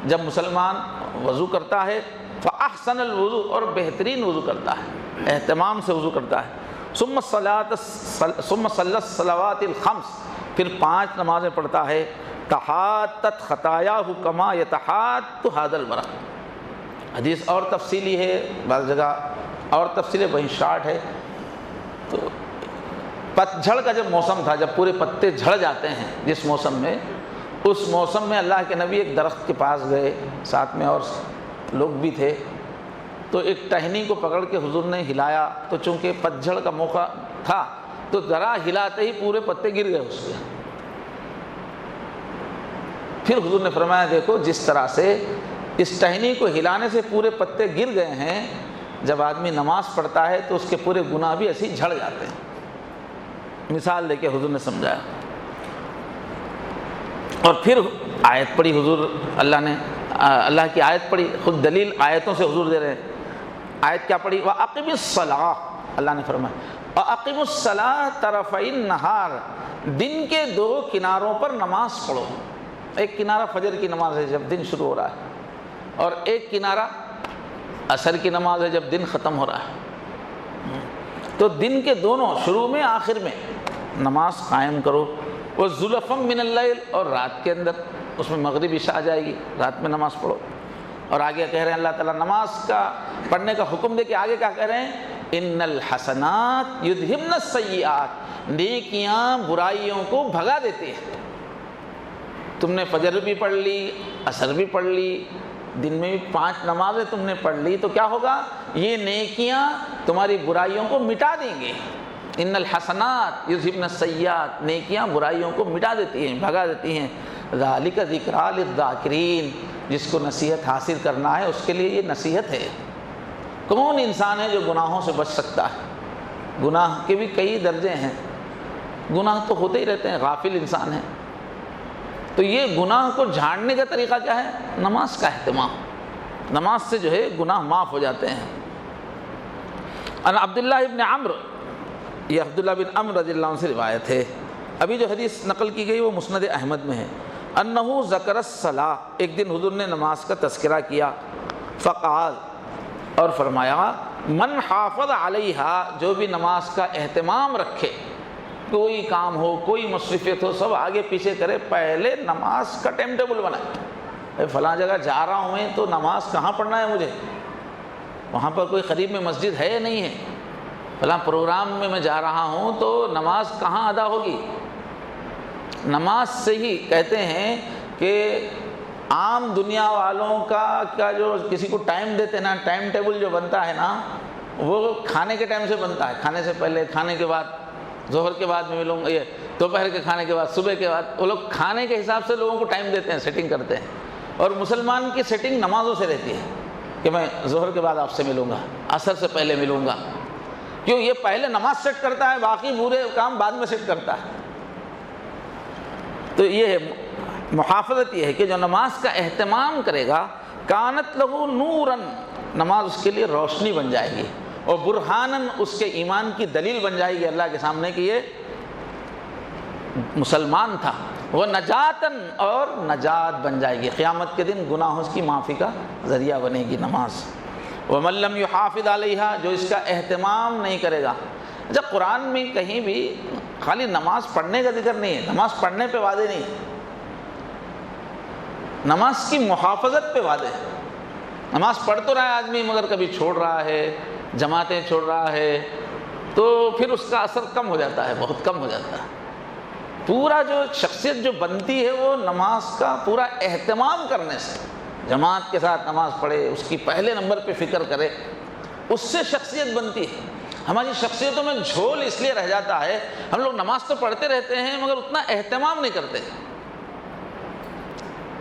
جب مسلمان وضو کرتا ہے، فاحسن الوضو، اور بہترین وضو کرتا ہے، اہتمام سے وضو کرتا ہے، ثم صلی الصلوات الخمس، پھر 5 نمازیں پڑھتا ہے، تحاطت خطایاہ کما یتحاط ھذا البرق۔ حدیث اور تفصیلی ہے، بعض جگہ اور تفصیل ہے، وہیں شارٹ ہے۔ تو پتجھڑ کا جب موسم تھا، جب پورے پتے جھڑ جاتے ہیں جس موسم میں، اس موسم میں اللہ کے نبی ایک درخت کے پاس گئے، ساتھ میں اور لوگ بھی تھے، تو ایک ٹہنی کو پکڑ کے حضور نے ہلایا، تو چونکہ پتجھڑ کا موقع تھا تو ذرا ہلاتے ہی پورے پتے گر گئے اس کے۔ پھر حضور نے فرمایا دیکھو جس طرح سے اس ٹہنی کو ہلانے سے پورے پتے گر گئے ہیں، جب آدمی نماز پڑھتا ہے تو اس کے پورے گناہ بھی ایسے ہی جھڑ جاتے ہیں۔ مثال دے کے حضور نے سمجھایا، اور پھر آیت پڑھی حضور، اللہ کی آیت پڑھی، خود دلیل آیتوں سے حضور دے رہے ہیں۔ آیت کیا پڑھی؟ وَأَقِمِ الصَّلَاةَ، اللہ نے فرمایا وَأَقِمُ الصَّلَاةَ طَرَفَيِ النَّهَارِ، دن کے 2 کناروں پر نماز پڑھو۔ ایک کنارہ فجر کی نماز ہے جب دن شروع ہو رہا ہے، اور ایک کنارہ عصر کی نماز ہے جب دن ختم ہو رہا ہے۔ تو دن کے دونوں، شروع میں آخر میں نماز قائم کرو۔ وَزُلَفًا مِّنَ اللَّيْلِ، اور رات کے اندر اس میں مغرب عشاء آ جائے گی، رات میں نماز پڑھو۔ اور آگے کہہ رہے ہیں اللہ تعالیٰ نماز کا پڑھنے کا حکم دے کے آگے کیا کہہ رہے ہیں؟ ان الحسنات یذہبن السیئات، نیکیاں برائیوں کو بھگا دیتی ہیں۔ تم نے فجر بھی پڑھ لی، عصر بھی پڑھ لی، دن میں بھی 5 نمازیں تم نے پڑھ لی، تو کیا ہوگا؟ یہ نیکیاں تمہاری برائیوں کو مٹا دیں گے۔ ان الحسنات یذہبن السیئات، نیکیاں برائیوں کو مٹا دیتی ہیں، بھگا دیتی ہیں۔ ذالک ذکریٰ للذاکرین، جس کو نصیحت حاصل کرنا ہے اس کے لیے یہ نصیحت ہے۔ کون انسان ہے جو گناہوں سے بچ سکتا ہے؟ گناہ کے بھی کئی درجے ہیں، گناہ تو ہوتے ہی رہتے ہیں، غافل انسان ہے۔ تو یہ گناہ کو جھاڑنے کا طریقہ کیا ہے؟ نماز کا اہتمام۔ نماز سے جو ہے گناہ معاف ہو جاتے ہیں۔ ان عبداللہ ابن عمرو، یہ عبداللہ بن عمرو رضی اللہ عنہ سے روایت ہے، ابھی جو حدیث نقل کی گئی وہ مسند احمد میں ہے۔ انہو ذکر الصلاۃ، ایک دن حضور نے نماز کا تذکرہ کیا، فقال، اور فرمایا من حافظ علیہا، جو بھی نماز کا اہتمام رکھے، کوئی کام ہو، کوئی مصروفیت ہو، سب آگے پیچھے کرے، پہلے نماز کا ٹائم ٹیبل بنائے۔ فلاں جگہ جا رہا ہوں میں تو نماز کہاں پڑھنا ہے مجھے، وہاں پر کوئی قریب میں مسجد ہے یا نہیں ہے، فلاں پروگرام میں جا رہا ہوں تو نماز کہاں ادا ہوگی۔ نماز سے ہی کہتے ہیں کہ عام دنیا والوں کا جو کسی کو ٹائم دیتے ہیں نا، ٹائم ٹیبل جو بنتا ہے نا، وہ کھانے کے ٹائم سے بنتا ہے، کھانے سے پہلے، کھانے کے بعد، ظہر کے بعد میں ملوں گا، یہ دوپہر کے کھانے کے بعد، صبح کے بعد، وہ لوگ کھانے کے حساب سے لوگوں کو ٹائم دیتے ہیں، سیٹنگ کرتے ہیں۔ اور مسلمان کی سیٹنگ نمازوں سے رہتی ہے کہ میں ظہر کے بعد آپ سے ملوں گا، عصر سے پہلے ملوں گا، کیوں؟ یہ پہلے نماز سیٹ کرتا ہے، باقی برے کام بعد میں سیٹ کرتا ہے۔ تو یہ ہے محافظت، یہ ہے کہ جو نماز کا اہتمام کرے گا، کانت لہو نوراً، نماز اس کے لیے روشنی بن جائے گی، اور برہاناً، اس کے ایمان کی دلیل بن جائے گی اللہ کے سامنے کہ یہ مسلمان تھا، وہ نجاتاً، اور نجات بن جائے گی، قیامت کے دن گناہوں کی معافی کا ذریعہ بنے گی نماز۔ وَمَن لَّمْ يُحَافِظْ عَلَيْهَا، جو اس کا اہتمام نہیں کرے گا۔ جب قرآن میں کہیں بھی خالی نماز پڑھنے کا ذکر نہیں ہے، نماز پڑھنے پہ وعدے نہیں ہے، نماز کی محافظت پہ وعدے ہے۔ نماز پڑھ تو رہا ہے آدمی مگر کبھی چھوڑ رہا ہے، جماعتیں چھوڑ رہا ہے، تو پھر اس کا اثر کم ہو جاتا ہے، بہت کم ہو جاتا ہے۔ پورا جو شخصیت جو بنتی ہے وہ نماز کا پورا اہتمام کرنے سے، جماعت کے ساتھ نماز پڑھے، اس کی پہلے نمبر پہ فکر کرے، اس سے شخصیت بنتی ہے۔ ہماری شخصیتوں میں جھول اس لیے رہ جاتا ہے، ہم لوگ نماز تو پڑھتے رہتے ہیں مگر اتنا اہتمام نہیں کرتے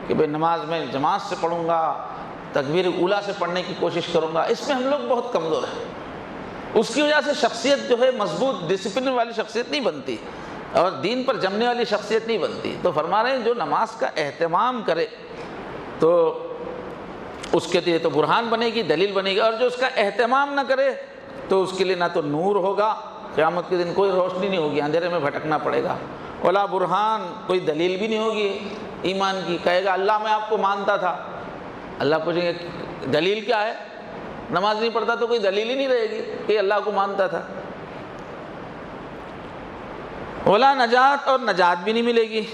کہ بھئی نماز میں جماعت سے پڑھوں گا، تکبیر اولیٰ سے پڑھنے کی کوشش کروں گا، اس میں ہم لوگ بہت کمزور ہیں۔ اس کی وجہ سے شخصیت جو ہے مضبوط ڈسپلن والی شخصیت نہیں بنتی، اور دین پر جمنے والی شخصیت نہیں بنتی۔ تو فرما رہے ہیں جو نماز کا اہتمام کرے تو اس کے لیے تو برہان بنے گی، دلیل بنے گی، اور جو اس کا اہتمام نہ کرے تو اس کے لیے نہ تو نور ہوگا، قیامت کے دن کوئی روشنی نہیں ہوگی، اندھیرے میں بھٹکنا پڑے گا، ولا برہان، کوئی دلیل بھی نہیں ہوگی ایمان کی۔ کہے گا اللہ میں آپ کو مانتا تھا، اللہ پوچھیں گے دلیل کیا ہے؟ نماز نہیں پڑھتا تو کوئی دلیل ہی نہیں رہے گی کہ اللہ کو مانتا تھا۔ ولا نجات، اور نجات بھی نہیں ملے گی۔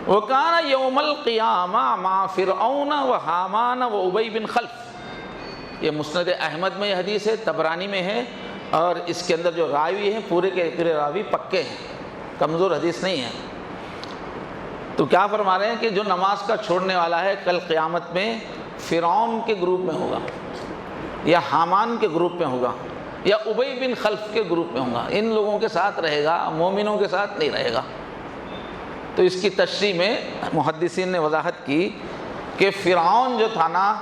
وَكَانَ يَوْمَ الْقِيَامَةِ مَعَ فِرْعَوْنَ وَحَامَانَ وَأُبَيْ بن خلف، یہ مسند احمد میں یہ حدیث ہے، طبرانی میں ہے، اور اس کے اندر جو راوی ہیں پورے کے پورے راوی پکے ہیں، کمزور حدیث نہیں ہے۔ تو کیا فرما رہے ہیں کہ جو نماز کا چھوڑنے والا ہے کل قیامت میں فرعون کے گروپ میں ہوگا، یا حامان کے گروپ میں ہوگا، یا ابی بن خلف کے گروپ میں ہوگا، ان لوگوں کے ساتھ رہے گا، مومنوں کے ساتھ نہیں رہے گا۔ تو اس کی تشریح میں محدثین نے وضاحت کی کہ فرعون جو تھا نا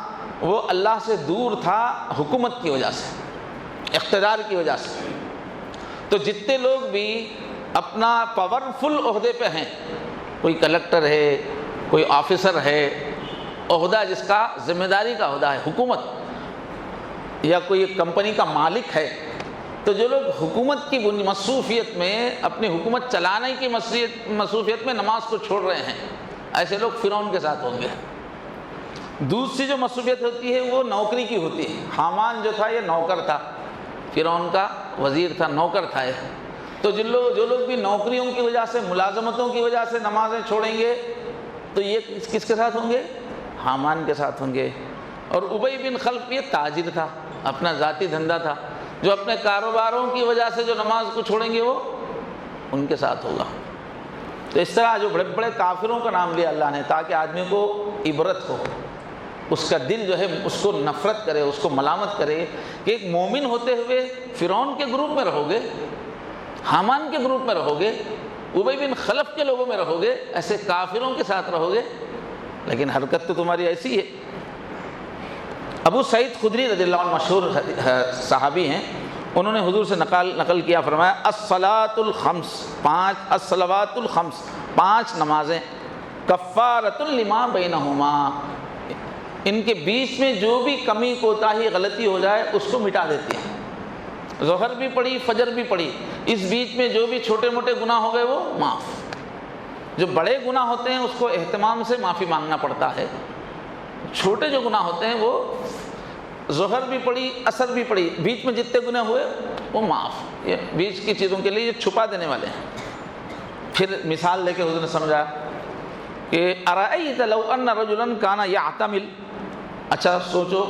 وہ اللہ سے دور تھا حکومت کی وجہ سے، اقتدار کی وجہ سے۔ تو جتنے لوگ بھی اپنا پاورفل عہدے پہ ہیں، کوئی کلکٹر ہے، کوئی آفیسر ہے، عہدہ جس کا ذمہ داری کا عہدہ ہے، حکومت، یا کوئی کمپنی کا مالک ہے، تو جو لوگ حکومت کی مصروفیت میں، اپنی حکومت چلانے کی مصروفیت میں نماز کو چھوڑ رہے ہیں، ایسے لوگ فرعون کے ساتھ ہوں گے۔ دوسری جو مصروفیت ہوتی ہے وہ نوکری کی ہوتی ہے۔ حامان جو تھا یہ نوکر تھا، فرعون کا وزیر تھا، نوکر تھا یہ۔ تو جو لوگ بھی نوکریوں کی وجہ سے، ملازمتوں کی وجہ سے نمازیں چھوڑیں گے تو یہ کس کے ساتھ ہوں گے؟ حامان کے ساتھ ہوں گے۔ اور ابی بن خلف یہ تاجر تھا، اپنا ذاتی دھندا تھا، جو اپنے کاروباروں کی وجہ سے جو نماز کو چھوڑیں گے وہ ان کے ساتھ ہوگا۔ تو اس طرح جو بڑے بڑے کافروں کا نام لیا اللہ نے تاکہ آدمی کو عبرت ہو، اس کا دل جو ہے اس کو نفرت کرے، اس کو ملامت کرے کہ ایک مومن ہوتے ہوئے فرعون کے گروپ میں رہو گے، حامان کے گروپ میں رہو گے، ابی بن خلف کے لوگوں میں رہو گے، ایسے کافروں کے ساتھ رہو گے، لیکن حرکت تو تمہاری ایسی ہے۔ ابو سعید خدری رضی اللہ عنہ مشہور صحابی ہیں، انہوں نے حضور سے نقل کیا، فرمایا الصلاۃ الخمس، الصلوات الخمس، 5 نمازیں، کفارۃ لما بینہما، ان کے بیچ میں جو بھی کمی کوتاہی غلطی ہو جائے اس کو مٹا دیتی ہیں۔ ظہر بھی پڑھی، فجر بھی پڑھی، اس بیچ میں جو بھی چھوٹے موٹے گناہ ہو گئے وہ معاف۔ جو بڑے گناہ ہوتے ہیں اس کو اہتمام سے معافی مانگنا پڑتا ہے، چھوٹے جو گناہ ہوتے ہیں وہ ظہر بھی پڑھی، عصر بھی پڑھی، بیچ میں جتنے گناہ ہوئے وہ معاف۔ یہ بیچ کی چیزوں کے لیے یہ چھپا دینے والے ہیں۔ پھر مثال دے کے حضور نے سمجھا کہ ارأیت لو ان رجلا کان یعتمل، اچھا سوچو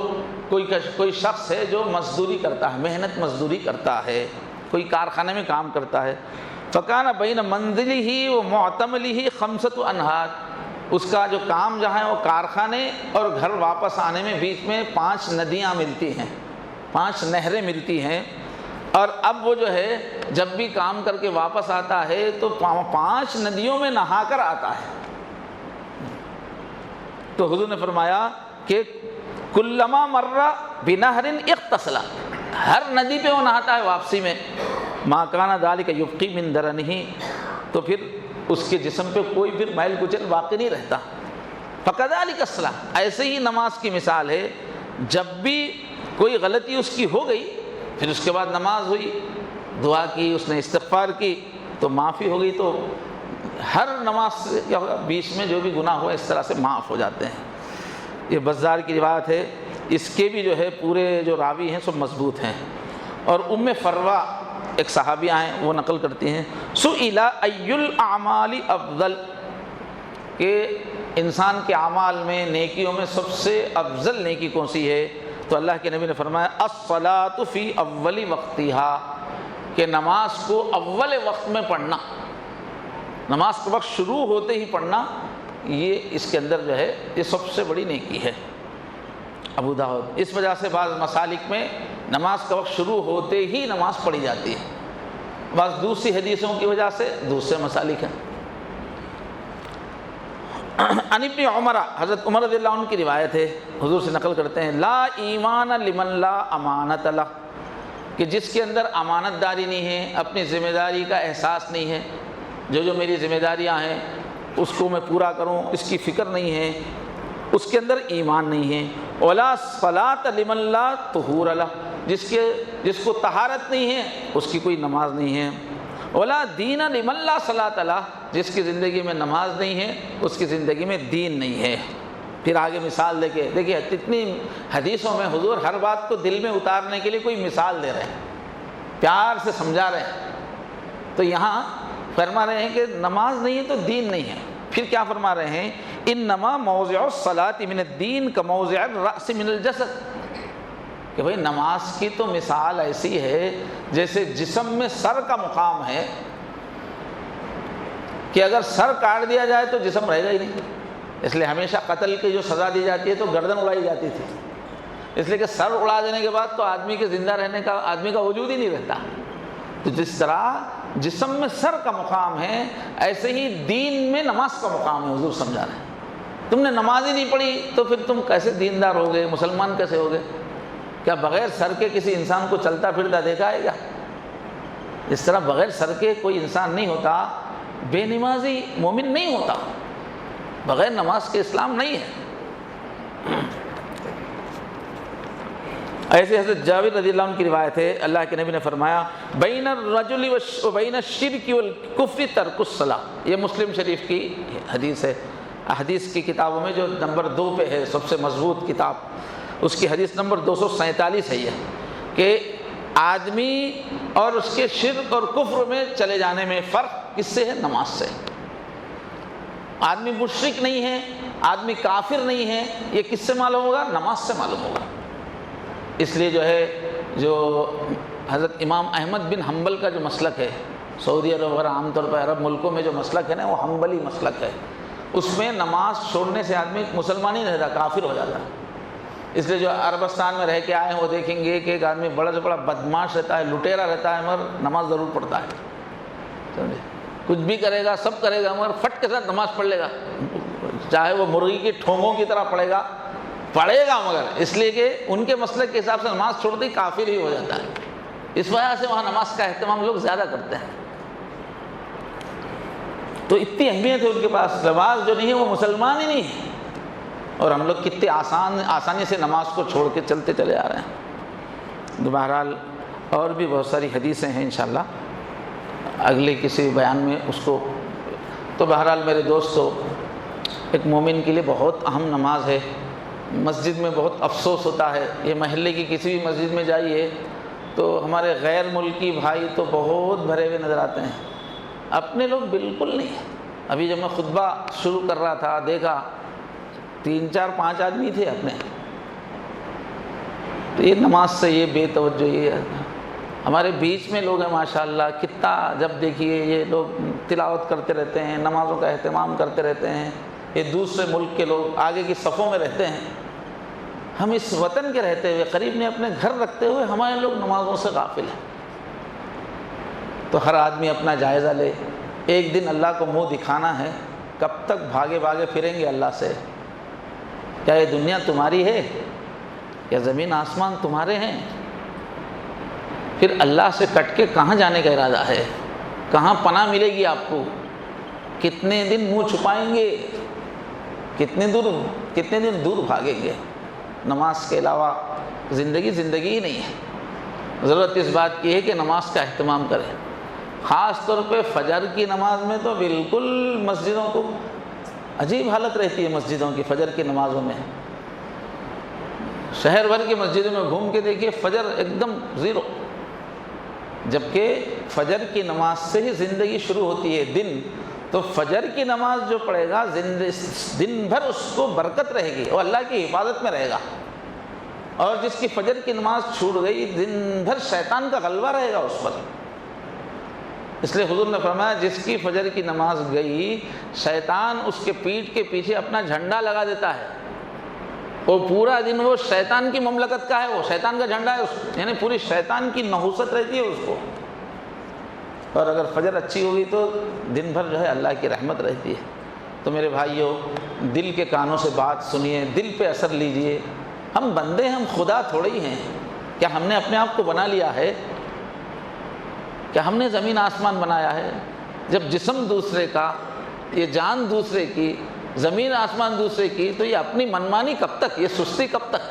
کوئی شخص ہے جو مزدوری کرتا ہے، محنت مزدوری کرتا ہے، کوئی کارخانے میں کام کرتا ہے، فکان بین منزلہ و معتملہ 5 انہار، اس کا جو کام جہاں ہے وہ کارخانے اور گھر واپس آنے میں بیچ میں 5 ندیاں ملتی ہیں، 5 نہریں ملتی ہیں، اور اب وہ جو ہے جب بھی کام کر کے واپس آتا ہے تو 5 ندیوں میں نہا کر آتا ہے۔ تو حضور نے فرمایا کہ کلما مر بنہر اغتسل، ہر ندی پہ وہ نہاتا ہے واپسی میں، ما کان ذلک یبقی من درنہ، تو پھر اس کے جسم پہ کوئی پھر میل کچل باقی نہیں رہتا۔ فکذلک الصلاۃ، ایسے ہی نماز کی مثال ہے، جب بھی کوئی غلطی اس کی ہو گئی پھر اس کے بعد نماز ہوئی، دعا کی، اس نے استغفار کی تو معافی ہو گئی، تو ہر نماز سے کیا ہوگا، بیچ میں جو بھی گناہ ہوا اس طرح سے معاف ہو جاتے ہیں۔ یہ بزار کی روایت ہے، اس کے بھی جو ہے پورے جو راوی ہیں سب مضبوط ہیں۔ اور ام فروا ایک صحابیہ ہیں، وہ نقل کرتی ہیں، سئل ای الاعمال افضل، کہ انسان کے اعمال میں، نیکیوں میں سب سے افضل نیکی کون سی ہے؟ تو اللہ کے نبی نے فرمایا الصلاۃ فی اول وقتہا، کہ نماز کو اول وقت میں پڑھنا، نماز کا وقت شروع ہوتے ہی پڑھنا، یہ اس کے اندر جو ہے یہ سب سے بڑی نیکی ہے۔ ابو داؤد، اس وجہ سے بعض مسالک میں نماز کا وقت شروع ہوتے ہی نماز پڑھی جاتی ہے، بعض دوسری حدیثوں کی وجہ سے دوسرے مسالک ہیں۔ عن ابن عمر، حضرت عمر رضی اللہ عنہ کی روایت ہے، حضور سے نقل کرتے ہیں، لا ایمان لمن لا امانت لہ، کہ جس کے اندر امانت داری نہیں ہے، اپنی ذمہ داری کا احساس نہیں ہے، جو میری ذمہ داریاں ہیں اس کو میں پورا کروں، اس کی فکر نہیں ہے، اس کے اندر ایمان نہیں ہے۔ ولا صلاۃ لمن لا طہور لہ، جس کو طہارت نہیں ہے اس کی کوئی نماز نہیں ہے۔ ولا دین لمن لا صلاۃ لہ، جس کی زندگی میں نماز نہیں ہے اس کی زندگی میں دین نہیں ہے۔ پھر آگے مثال دے کے دیکھیے، اتنی حدیثوں میں حضور ہر بات کو دل میں اتارنے کے لیے کوئی مثال دے رہے ہیں، پیار سے سمجھا رہے ہیں۔ تو یہاں فرما رہے ہیں کہ نماز نہیں ہے تو دین نہیں ہے۔ پھر کیا فرما رہے ہیں، انما موضع الصلاۃ من الدین کموضع الرأس من الجسد، کہ بھئی نماز کی تو مثال ایسی ہے جیسے جسم میں سر کا مقام ہے، کہ اگر سر کاٹ دیا جائے تو جسم رہے گا ہی نہیں۔ اس لیے ہمیشہ قتل کی جو سزا دی جاتی ہے تو گردن اڑائی جاتی تھی، اس لیے کہ سر اڑا دینے کے بعد تو آدمی کے زندہ رہنے کا، آدمی کا وجود ہی نہیں رہتا۔ تو جس طرح جسم میں سر کا مقام ہے، ایسے ہی دین میں نماز کا مقام ہے۔ حضور سمجھا رہے ہیں، تم نے نماز ہی نہیں پڑھی تو پھر تم کیسے دیندار ہو گئے، مسلمان کیسے ہو گئے؟ کیا بغیر سر کے کسی انسان کو چلتا پھرتا دیکھا ہے کیا؟ اس طرح بغیر سر کے کوئی انسان نہیں ہوتا، بے نمازی مومن نہیں ہوتا، بغیر نماز کے اسلام نہیں ہے۔ ایسے حضرت جابر رضی اللہ عنہ کی روایت ہے، اللہ کے نبی نے فرمایا بین الرجل و بین الشرک والکفر ترک الصلاۃ، یہ مسلم شریف کی حدیث ہے، حدیث کی کتابوں میں جو نمبر 2 پہ ہے، سب سے مضبوط کتاب، اس کی حدیث نمبر 247 ہے یہ، کہ آدمی اور اس کے شرک اور کفر میں چلے جانے میں فرق کس سے ہے؟ نماز سے۔ آدمی مشرک نہیں ہے، آدمی کافر نہیں ہے، یہ کس سے معلوم ہوگا؟ نماز سے معلوم ہوگا۔ اس لیے جو حضرت امام احمد بن حنبل کا جو مسلک ہے، سعودی عرب وغیرہ عام طور پر عرب ملکوں میں جو مسلک ہے نا، وہ حنبلی مسلک ہے، اس میں نماز چھوڑنے سے آدمی مسلمان ہی نہیں رہتا، کافر ہو جاتا ہے۔ اس لیے جو عربستان میں رہ کے آئے ہیں وہ دیکھیں گے کہ ایک آدمی بڑا سے بڑا بدماش رہتا ہے، لٹیرا رہتا ہے، مگر نماز ضرور پڑھتا ہے، سمجھے؟ کچھ بھی کرے گا، سب کرے گا، مگر فٹ کے ساتھ نماز پڑھ لے گا، چاہے وہ مرغی کی ٹھونگوں کی طرح پڑھے گا مگر اس لیے کہ ان کے مسلک کے حساب سے نماز چھوڑتے ہی کافر ہی ہو جاتا ہے۔ اس وجہ سے وہاں نماز کا اہتمام لوگ زیادہ کرتے ہیں، تو اتنی اہمیت ہے ان کے پاس، نماز جو نہیں ہے وہ مسلمان ہی نہیں ہے، اور ہم لوگ کتنے آسانی سے نماز کو چھوڑ کے چلتے چلے آ رہے ہیں۔ بہرحال اور بھی بہت ساری حدیثیں ہیں انشاءاللہ اگلے کسی بیان میں اس کو۔ تو بہرحال میرے دوستو، ایک مومن کے لیے بہت اہم نماز ہے۔ مسجد میں بہت افسوس ہوتا ہے، یہ محلے کی کسی بھی مسجد میں جائیے تو ہمارے غیر ملکی بھائی تو بہت بھرے ہوئے نظر آتے ہیں، اپنے لوگ بالکل نہیں ہیں۔ ابھی جب میں خطبہ شروع کر رہا تھا دیکھا 3 4 5 آدمی تھے اپنے، تو یہ نماز سے یہ بے توجہ، یہ ہمارے بیچ میں لوگ ہیں ماشاءاللہ، کتنا جب دیکھیے یہ لوگ تلاوت کرتے رہتے ہیں، نمازوں کا اہتمام کرتے رہتے ہیں، یہ دوسرے ملک کے لوگ آگے کی صفوں میں رہتے ہیں، ہم اس وطن کے رہتے ہوئے قریب میں اپنے گھر رکھتے ہوئے ہمارے لوگ نمازوں سے غافل ہیں۔ تو ہر آدمی اپنا جائزہ لے، ایک دن اللہ کو منہ دکھانا ہے، کب تک بھاگے بھاگے پھریں گے اللہ سے؟ کیا یہ دنیا تمہاری ہے یا زمین آسمان تمہارے ہیں؟ پھر اللہ سے کٹ کے کہاں جانے کا ارادہ ہے؟ کہاں پناہ ملے گی آپ کو؟ کتنے دن منہ چھپائیں گے؟ کتنے دن دور بھاگیں گے؟ نماز کے علاوہ زندگی ہی نہیں ہے۔ ضرورت اس بات کی ہے کہ نماز کا اہتمام کریں، خاص طور پہ فجر کی نماز میں تو بالکل مسجدوں کو عجیب حالت رہتی ہے، مسجدوں کی فجر کی نمازوں میں شہر بھر کی مسجدوں میں گھوم کے دیکھیے فجر ایک دم زیرو، جبکہ فجر کی نماز سے ہی زندگی شروع ہوتی ہے۔ دن تو فجر کی نماز جو پڑھے گا دن بھر اس کو برکت رہے گی، وہ اللہ کی حفاظت میں رہے گا، اور جس کی فجر کی نماز چھوٹ گئی دن بھر شیطان کا غلبہ رہے گا اس پر۔ اس لیے حضور نے فرمایا جس کی فجر کی نماز گئی، شیطان اس کے پیٹھ کے پیچھے اپنا جھنڈا لگا دیتا ہے، وہ پورا دن وہ شیطان کی مملکت کا ہے، وہ شیطان کا جھنڈا ہے، یعنی پوری شیطان کی نحوست رہتی ہے اس کو۔ اور اگر فجر اچھی ہوگی تو دن بھر جو ہے اللہ کی رحمت رہتی ہے۔ تو میرے بھائیوں، دل کے کانوں سے بات سنیے، دل پہ اثر لیجئے۔ ہم بندے ہیں، ہم خدا تھوڑے ہی ہیں۔ کیا ہم نے اپنے آپ کو بنا لیا ہے؟ کیا ہم نے زمین آسمان بنایا ہے؟ جب جسم دوسرے کا، یہ جان دوسرے کی، زمین آسمان دوسرے کی، تو یہ اپنی منمانی کب تک، یہ سستی کب تک؟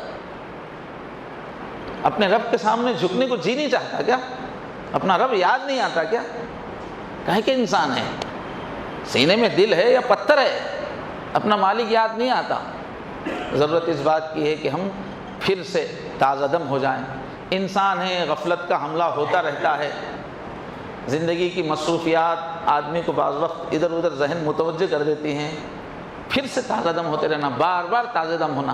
اپنے رب کے سامنے جھکنے کو جی نہیں چاہتا کیا؟ اپنا رب یاد نہیں آتا کیا؟ کہے کہ انسان ہے، سینے میں دل ہے یا پتھر ہے، اپنا مالک یاد نہیں آتا۔ ضرورت اس بات کی ہے کہ ہم پھر سے تازہ دم ہو جائیں۔ انسان ہے، غفلت کا حملہ ہوتا رہتا ہے، زندگی کی مصروفیات آدمی کو بعض وقت ادھر ادھر ذہن متوجہ کر دیتی ہیں۔ پھر سے تازہ دم ہوتے رہنا، بار بار تازہ دم ہونا۔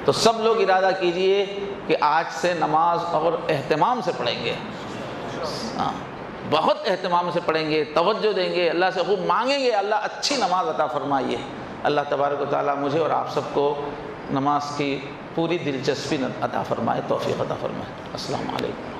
تو سب لوگ ارادہ کیجئے کہ آج سے نماز اور اہتمام سے پڑھیں گے، بہت اہتمام سے پڑھیں گے، توجہ دیں گے، اللہ سے خوب مانگیں گے اللہ اچھی نماز عطا فرمائیے۔ اللہ تبارک و تعالیٰ مجھے اور آپ سب کو نماز کی پوری دلچسپی عطا فرمائے، توفیق عطا فرمائے۔ السلام علیکم۔